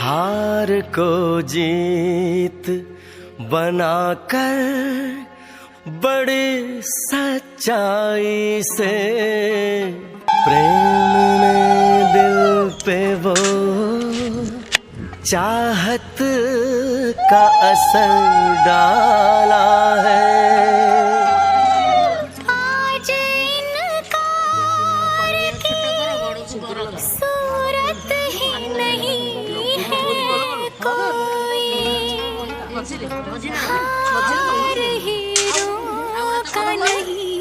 हार को जीत बनाकर बड़ी सच्चाई से प्रेम ने दिल पे वो चाहत का असर डाला है। आज इनकार की सूरत ही नहीं है कोई, हार हीरों का नहीं,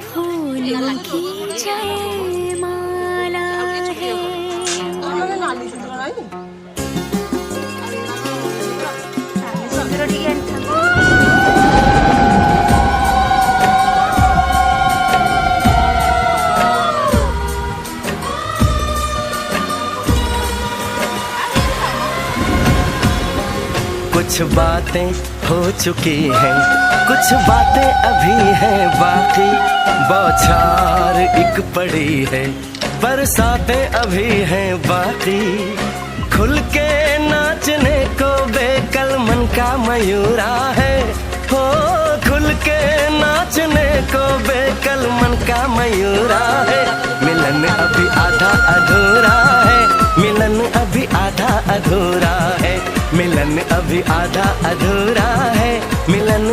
फूलों की जयमाला है। कुछ बातें हो चुकी हैं, कुछ बातें अभी हैं बाकी, बौछार एक पड़ी है, बरसातें अभी हैं बाकी। खुल के नाचने को बेकल मन का मयूरा है, हो खुल के नाचने को बेकल मन का मयूरा है। मिलन अभी आधा अधूरा है, मिलन अभी आधा अधूरा है, मिलन अभी आधा अधूरा है, मिलन